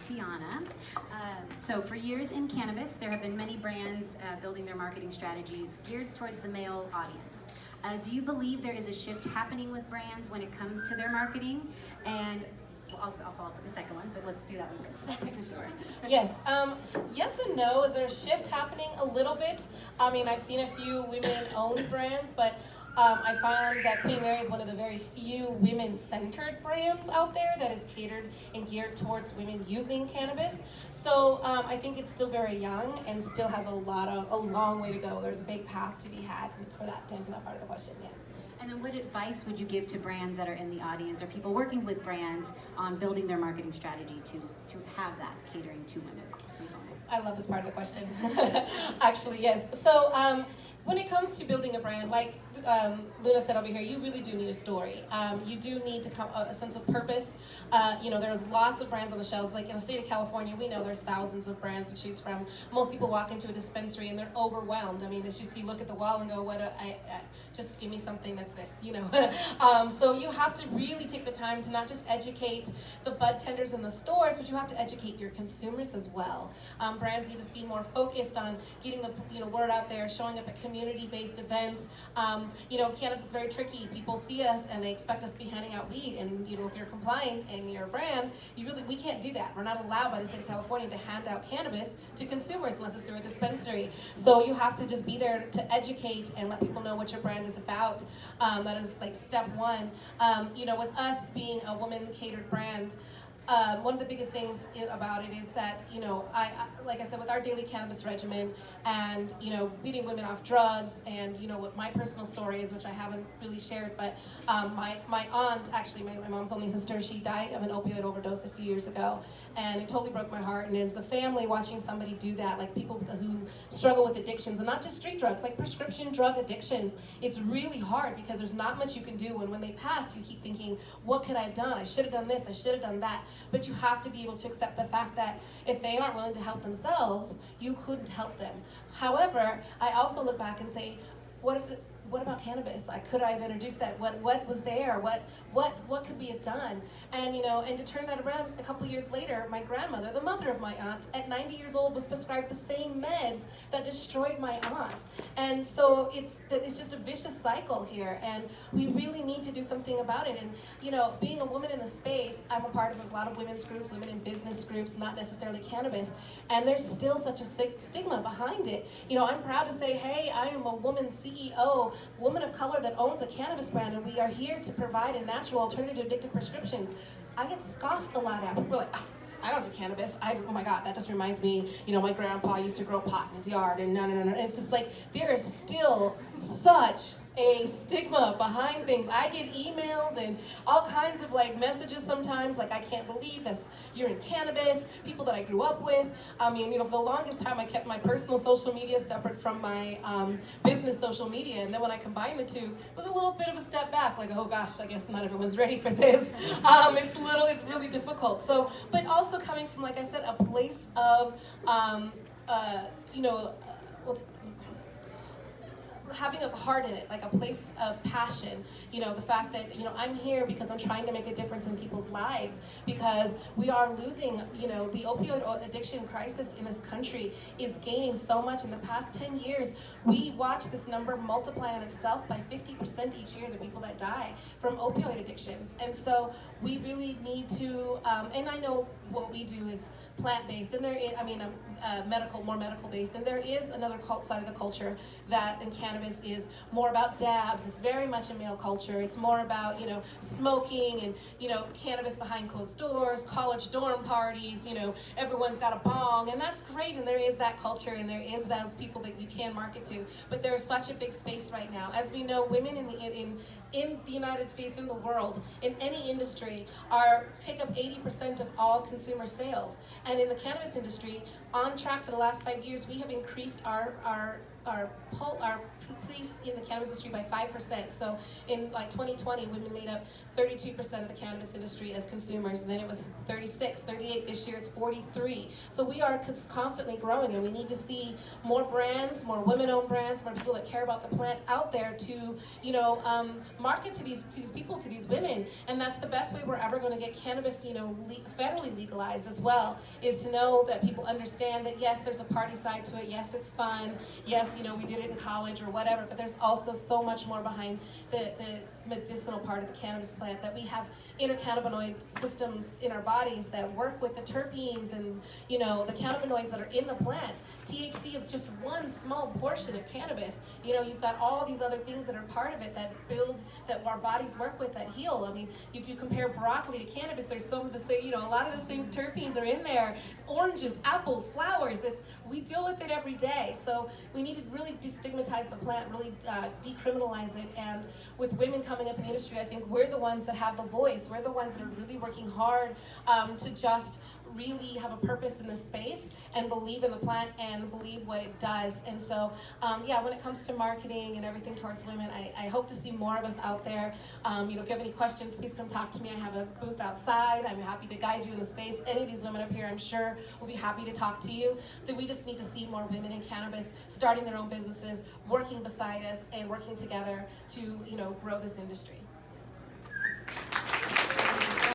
Tiana. So for years in cannabis, there have been many brands building their marketing strategies geared towards the male audience. Do you believe there is a shift happening with brands when it comes to their marketing? And I'll follow up with the second one, but let's do that one first. Sure. Yes. Yes and no. Is there a shift happening? A little bit. I mean, I've seen a few women-owned brands, but I found that Queen Mary is one of the very few women-centered brands out there that is catered and geared towards women using cannabis. So I think it's still very young and still has a long way to go. There's a big path to be had for that, to answer that part of the question. Yes. And then what advice would you give to brands that are in the audience or people working with brands on building their marketing strategy to have that catering to women? I love this part of the question. Actually, yes. So when it comes to building a brand, like Luna said over here, you really do need a story. You do need to come a sense of purpose. There are lots of brands on the shelves. Like in the state of California, we know there's thousands of brands to choose from. Most people walk into a dispensary and they're overwhelmed. I mean, as you see, look at the wall and go, just give me something that's this, So you have to really take the time to not just educate the bud tenders in the stores, but you have to educate your consumers as well. Brands need to be more focused on getting the word out there, showing up at community-based events. Cannabis is very tricky. People see us and they expect us to be handing out weed, and if you're compliant and you're a brand, we can't do that. We're not allowed by the state of California to hand out cannabis to consumers unless it's through a dispensary. So you have to just be there to educate and let people know what your brand is about. That is like step one. With us being a woman-catered brand, one of the biggest things about it is that, I like I said, with our daily cannabis regimen and, beating women off drugs and, what my personal story is, which I haven't really shared, but my aunt, actually my mom's only sister, she died of an opioid overdose a few years ago, and it totally broke my heart. And as a family watching somebody do that, like people who struggle with addictions, and not just street drugs, like prescription drug addictions, it's really hard because there's not much you can do, and when they pass, you keep thinking, what could I have done? I should have done this, I should have done that. But you have to be able to accept the fact that if they aren't willing to help themselves, you couldn't help them. However, I also look back and say, what about cannabis? Could I have introduced that? What was there? What could we have done? And and to turn that around a couple years later, my grandmother, the mother of my aunt, at 90 years old, was prescribed the same meds that destroyed my aunt. And so it's just a vicious cycle here, and we really need to do something about it. And being a woman in the space, I'm a part of a lot of women's groups, women in business groups, not necessarily cannabis, and there's still such a stigma behind it. I'm proud to say, hey, I am a woman CEO, woman of color that owns a cannabis brand, and we are here to provide a natural alternative to addictive prescriptions. I get scoffed a lot at. People are like, I don't do cannabis. Oh my God, that just reminds me, my grandpa used to grow pot in his yard, and no. And it's just like, there is still such a stigma behind things. I get emails and all kinds of messages sometimes, like, I can't believe this, you're in cannabis, people that I grew up with. I mean, for the longest time I kept my personal social media separate from my business social media, and then when I combined the two, it was a little bit of a step back, like, oh gosh, I guess not everyone's ready for this. It's really difficult. So, but also coming from, like I said, a place of, having a heart in it, like a place of passion. The fact that, I'm here because I'm trying to make a difference in people's lives, because we are losing, the opioid addiction crisis in this country is gaining so much. In the past 10 years, we watch this number multiply on itself by 50% each year, the people that die from opioid addictions. And so we really need to, and I know what we do is plant-based, and more medical-based, and there is another side of the culture that in cannabis is more about dabs. It's very much a male culture. It's more about, smoking and, cannabis behind closed doors, college dorm parties, everyone's got a bong, and that's great, and there is that culture, and there is those people that you can market to, but there is such a big space right now. As we know, women in the United States, in the world, in any industry, take up 80% of all consumer sales. And in the cannabis industry, on track for the last 5 years, we have increased our place in the cannabis industry by 5%. So in like 2020, women made up 32% of the cannabis industry as consumers, and then it was 36, 38 this year, it's 43. So we are constantly growing, and we need to see more brands, more women-owned brands, more people that care about the plant out there to, you know, market to these people, to these women. And that's the best way we're ever going to get cannabis, you know, federally legalized as well, is to know that people understand that yes, there's a party side to it, yes, it's fun, yes, you know, we did it in college or whatever, but there's also so much more behind the medicinal part of the cannabis plant, that we have intercannabinoid systems in our bodies that work with the terpenes and, you know, the cannabinoids that are in the plant. THC is just one small portion of cannabis. You know, you've got all these other things that are part of it that build, that our bodies work with, that heal. I mean, if you compare broccoli to cannabis, there's some of the same, you know, a lot of the same terpenes are in there. Oranges, apples, flowers, we deal with it every day. So we need to really destigmatize the plant, really decriminalize it. And with women coming up in the industry, I think we're the ones that have the voice. We're the ones that are really working hard to just really have a purpose in the space and believe in the plant and believe what it does. And so, yeah, when it comes to marketing and everything towards women, I hope to see more of us out there. You know, if you have any questions, please come talk to me. I have a booth outside. I'm happy to guide you in the space. Any of these women up here, I'm sure, will be happy to talk to you. That we just need to see more women in cannabis starting their own businesses, working beside us, and working together to, you know, grow this industry.